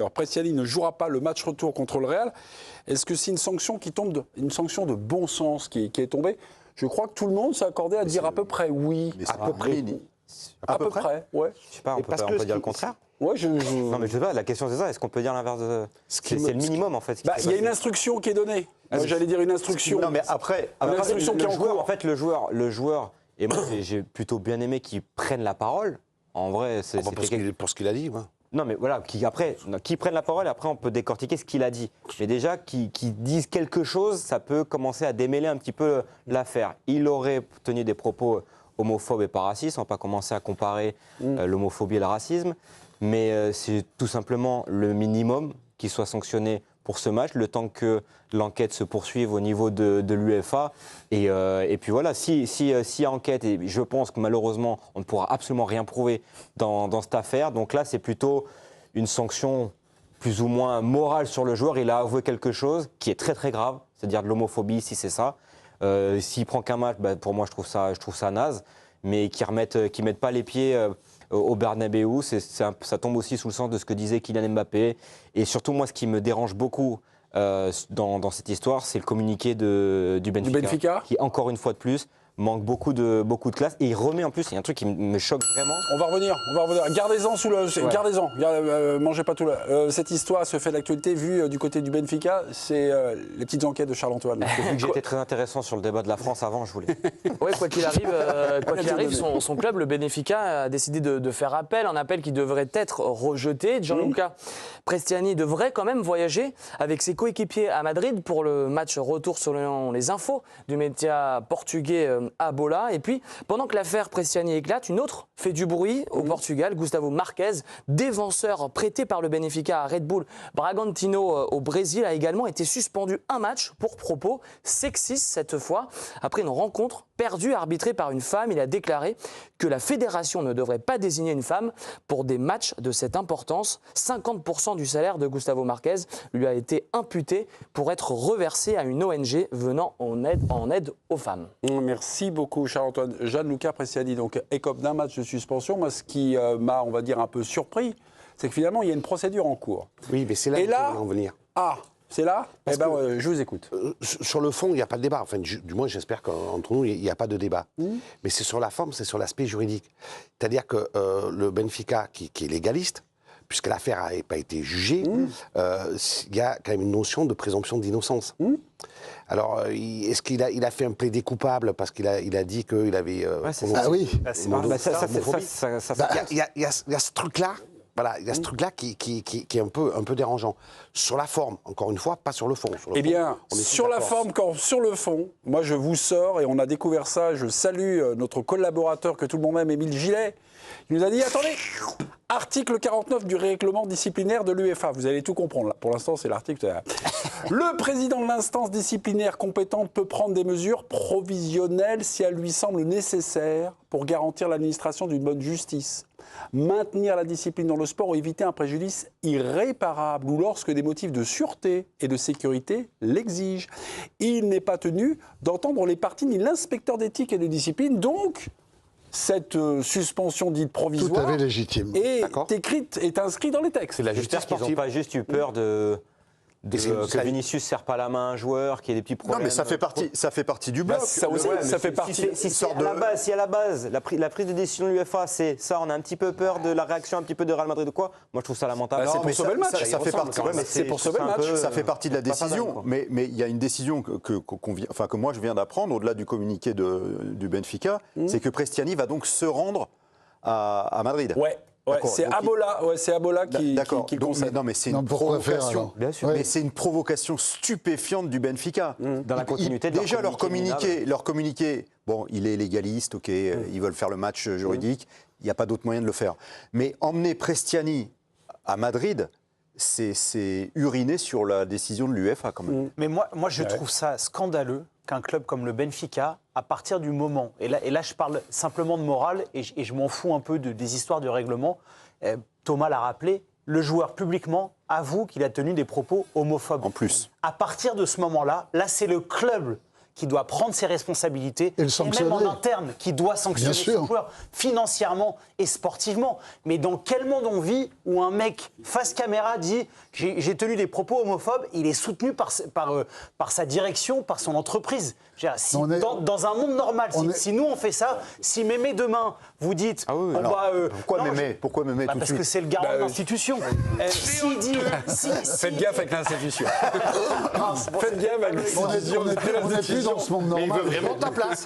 Alors Prestiani ne jouera pas le match retour contre le Real. Est-ce que c'est une sanction qui tombe, une sanction de bon sens qui est tombée? Je crois que tout le monde s'est accordé à dire à peu près oui. À peu près. À peu près, ouais. Je sais pas, on peut dire le contraire. Ouais, Non, mais je sais pas, la question c'est ça, est-ce qu'on peut dire l'inverse de... C'est le minimum en fait. Il y a une instruction qui est donnée. J'allais dire une instruction. Non, mais après, une instruction qui est en cours. En fait, le joueur, et moi j'ai plutôt bien aimé qu'il prenne la parole. En vrai, c'est pour ce qu'il a dit, moi. Non, mais voilà, qui prenne la parole, et après on peut décortiquer ce qu'il a dit. Mais déjà, qui disent quelque chose, ça peut commencer à démêler un petit peu l'affaire. Il aurait tenu des propos homophobes et pas racistes, on va pas commencer à comparer l'homophobie et le racisme, mais c'est tout simplement le minimum qu'il soit sanctionné pour ce match, le temps que l'enquête se poursuive au niveau de l'UEFA. Et puis voilà, s'il y a enquête, et je pense que malheureusement, on ne pourra absolument rien prouver dans cette affaire. Donc là, c'est plutôt une sanction plus ou moins morale sur le joueur. Il a avoué quelque chose qui est très très grave, c'est-à-dire de l'homophobie, si c'est ça. S'il prend qu'un match, pour moi, je trouve ça naze. Mais qui mettent pas les pieds au Bernabéu, ça tombe aussi sous le sens de ce que disait Kylian Mbappé. Et surtout, moi, ce qui me dérange beaucoup dans cette histoire, c'est le communiqué du Benfica, qui, encore une fois de plus, manque beaucoup de classe. Et il remet en plus, il y a un truc qui me choque vraiment. On va revenir. Gardez-en sous le... Ouais. Gardez-en. Mangez pas tout là. Cette histoire se fait d'actualité vue du côté du Benfica. C'est les petites enquêtes de Charles-Antoine. Vu que j'étais très intéressant sur le débat de la France avant, je voulais... Oui, quoi qu'il arrive, son club, le Benfica, a décidé de faire appel. Un appel qui devrait être rejeté. Gianluca Prestiani devrait quand même voyager avec ses coéquipiers à Madrid pour le match retour selon les infos du média portugais Abola. Et puis, pendant que l'affaire Prestiani éclate, une autre fait du bruit au Portugal. Gustavo Marquez, défenseur prêté par le Benfica à Red Bull Bragantino au Brésil, a également été suspendu un match pour propos sexistes cette fois. Après une rencontre perdue arbitrée par une femme, il a déclaré que la fédération ne devrait pas désigner une femme pour des matchs de cette importance. 50% du salaire de Gustavo Marquez lui a été imputé pour être reversé à une ONG venant en aide aux femmes. Merci beaucoup Charles-Antoine. Gianluca Prestiani donc écope d'un match de suspension. Moi, ce qui m'a, on va dire, un peu surpris, c'est que finalement, il y a une procédure en cours. Oui, mais c'est là qu'il faut en venir. Ah, c'est là? Je vous écoute. Sur le fond, il n'y a pas de débat. Enfin, du moins, j'espère qu'entre nous, il n'y a pas de débat. Mais c'est sur la forme, c'est sur l'aspect juridique. C'est-à-dire que le Benfica, qui est légaliste, puisque l'affaire n'a pas été jugée, il y a quand même une notion de présomption d'innocence. Alors, est-ce qu'il a fait un plaidé coupable parce qu'il a dit qu'il avait... Ah oui. Il y a ce truc-là. Voilà, il y a ce truc-là qui est un peu dérangeant. Sur la forme, encore une fois, pas sur le fond. Eh bien, sur la forme, quand sur le fond, moi je vous sors, et on a découvert ça, je salue notre collaborateur que tout le monde aime, Émile Gillet. Il nous a dit, attendez, article 49 du règlement disciplinaire de l'UEFA. Vous allez tout comprendre là. Pour l'instant, c'est l'article. Le président de l'instance disciplinaire compétente peut prendre des mesures provisionnelles si elles lui semblent nécessaires pour garantir l'administration d'une bonne justice, maintenir la discipline dans le sport ou éviter un préjudice irréparable ou lorsque des motifs de sûreté et de sécurité l'exigent. Il n'est pas tenu d'entendre les parties ni l'inspecteur d'éthique et de discipline. Donc, cette suspension dite provisoire tout à fait légitime. est inscrite dans les textes. C'est la justice sportive. Ils n'ont pas juste eu peur que Vinicius ne serre pas la main à un joueur, qu'il y ait des petits problèmes. Non, mais ça fait partie du bloc. Ça aussi, ça fait partie. Si à la base, la prise de décision de l'UEFA, c'est ça, on a un petit peu peur de la réaction un petit peu de Real Madrid ou quoi. Moi, je trouve ça lamentable. C'est pour sauver le match. Ça fait partie. C'est pour sauver le match. Ça fait partie de la décision. Mais il y a une décision que moi je viens d'apprendre, au-delà du communiqué du Benfica, c'est que Prestiani va donc se rendre à Madrid. Ouais, c'est Abola qui concède. Non, mais c'est une provocation. Bien sûr. Mais c'est une provocation stupéfiante du Benfica. Dans la continuité de déjà leur communiqué, bon, il est légaliste, ok, ils veulent faire le match juridique, il n'y a pas d'autre moyen de le faire. Mais emmener Prestiani à Madrid, c'est uriner sur la décision de l'UEFA quand même. Mais moi je trouve ça scandaleux qu'un club comme le Benfica, à partir du moment, et là je parle simplement de morale, et je m'en fous un peu des histoires de règlement, Thomas l'a rappelé, le joueur publiquement avoue qu'il a tenu des propos homophobes. En plus. À partir de ce moment-là, là c'est le club qui doit prendre ses responsabilités Et le même sanctionner. en interne qui doit sanctionner Bien sûr. son joueur financièrement et sportivement. Mais dans quel monde on vit où un mec face caméra dit j'ai tenu des propos homophobes, il est soutenu par sa direction, par son entreprise. Je veux dire, si, On est- dans un monde normal, si nous on fait ça, si Mémé demain vous dites on Alors, va, pourquoi non, Mémé Pourquoi Mémé tout de parce que suite c'est le garant Bah, de l'institution. S'il dit, Faites gaffe avec l'institution. Faites gaffe avec On l'institution. n'est plus dans ce monde Mais il normal. veut vraiment ta place.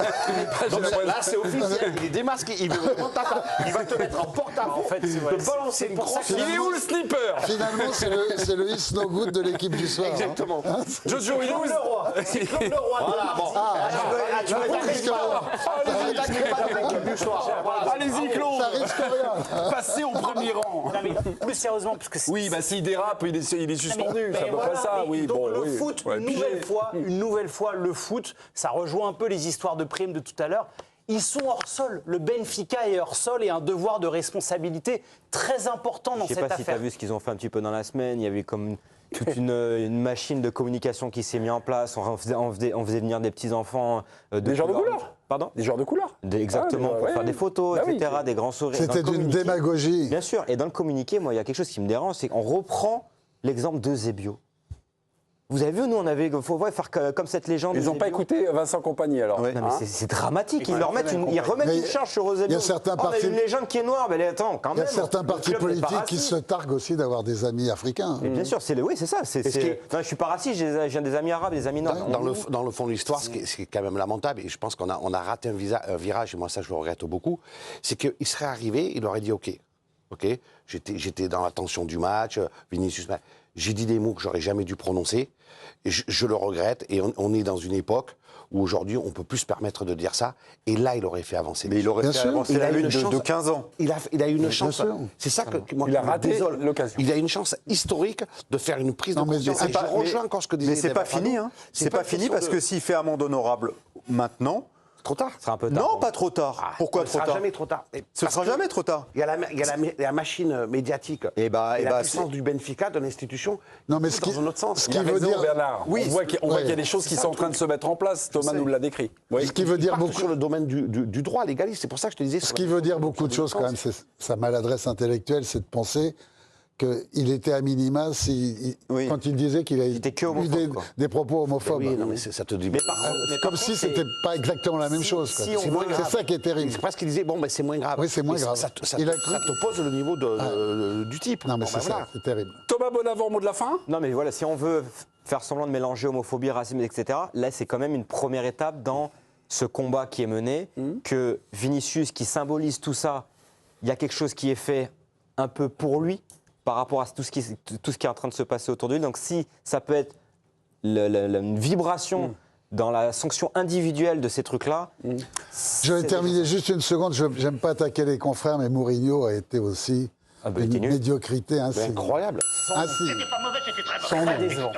Donc là, c'est officiel. Il est démasqué. Il veut vraiment ta place. Il va te mettre en porte-à-faux. En fait, c'est vrai. te balancer une grosse. Il est où le slipper Finalement, c'est le Is No Good de l'équipe du soir. Exactement. Jojo, il est où le roi. C'est comme le roi. Voilà, bon. Tu veux t'attaquer pas avec l'équipe du soir. Voilà. Allez-y, Claude. Ça risque rien. Passez au premier rang. Non, mais plus sérieusement, parce que Oui, bah s'il dérape, il est suspendu. Mais C'est à peu près voilà, ça. mais Oui, donc bon, le oui. foot, Ouais, une pigé. nouvelle fois, le foot, ça rejoint un peu les histoires de primes de tout à l'heure. Ils sont hors sol. Le Benfica est hors sol et a un devoir de responsabilité très important dans Je sais cette pas si tu as affaire. vu ce qu'ils ont fait un petit peu dans la semaine. Il y avait comme toute une machine de communication qui s'est mise en place. On faisait venir des petits-enfants. Des joueurs de couleur. Pardon. Des joueurs de couleur. Exactement, Ah, pour ouais. faire des photos, Bah oui. etc., des grands sourires. Dans C'était le d'une communiqué- démagogie. Bien sûr, et dans le communiqué, moi, il y a quelque chose qui me dérange, c'est qu'on reprend l'exemple de Zebio. Vous avez vu, nous, on avait, faut faire comme cette légende. Ils de n'ont pas Zebio. écouté Vincent Compagnie alors. Ouais. Non, mais Hein c'est dramatique. Ils remettent Mais une charge sur Eusebio. il y a certains Oh, on a partis- une légende qui est noire, mais attends, quand Il y même. a certains Le partis club n'est pas politiques qui raciste. se targuent aussi d'avoir des amis africains. Mais bien sûr, oui, c'est ça. ce qui est- Non, je suis pas raciste, j'ai des amis arabes, des amis noirs. Dans le fond de l'histoire, ce qui est quand même lamentable, et je pense qu'on a raté un virage, et moi ça je le regrette beaucoup, c'est qu'il serait arrivé, il aurait dit ok, j'étais dans la tension du match, Vinicius, j'ai dit des mots que j'aurais jamais dû prononcer, et je le regrette, et on est dans une époque où aujourd'hui on peut plus se permettre de dire ça, et là il aurait fait avancer. Mais il aurait Bien fait sûr. avancer Il a la une lutte chance. de 15 ans. Il a une chance. sûr. C'est ça que moi Il a qui me raté désole. l'occasion. Il a une chance historique de faire une prise Non, de mais conscience. c'est Et pas- je rejoins encore ce que disait. Mais c'est pas Dave fini, Arnaud. hein. C'est pas une fini question parce de- que s'il fait amende honorable maintenant, trop tard. Ce sera un peu tard. non, pas trop tard. Pourquoi Ce trop sera tard jamais trop tard. Ce sera jamais trop tard. Il y a la machine médiatique Et bah, la c'est- puissance du Benfica, de l'institution, Non, mais tout ce qui- dans un autre sens. ce Il qui a veut raison, dire- Bernard. Oui, on voit qu'il y a des choses qui ça, sont en train de se mettre en place. Thomas sais. nous l'a décrit. Oui. Ce qui veut dire Part beaucoup. sur le domaine du droit légaliste. C'est pour ça que je te disais. Ce qui veut dire beaucoup de choses quand même, c'est sa maladresse intellectuelle, c'est de penser qu'il était à minima Oui. quand il disait qu'il a était que eu homophobe, quoi. des propos homophobes. Oui, non, mais ça te dit. Mais par contre, Comme si c'était pas exactement la même chose. quoi. si on C'est voit- ça qui est terrible. C'est parce qu'il disait, bon, ben, c'est moins grave. Oui, c'est moins Mais grave. Ça Il a ça cru- te pose le niveau du type. Non, mais Bon, c'est ben, ça, voilà. c'est terrible. Thomas Bonavent, mot de la fin. Non, mais voilà, si on veut faire semblant de mélanger homophobie, racisme, etc., là, c'est quand même une première étape dans ce combat qui est mené, que Vinicius, qui symbolise tout ça, il y a quelque chose qui est fait un peu pour lui par rapport à tout ce qui est en train de se passer autour de lui. Donc, si ça peut être une vibration dans la sanction individuelle de ces trucs-là, Je vais terminer juste une seconde. Je n'aime pas attaquer les confrères, mais Mourinho a été aussi Ah bah, il une était nul. médiocrité C'est insigne. incroyable. Insigne. Très décevant.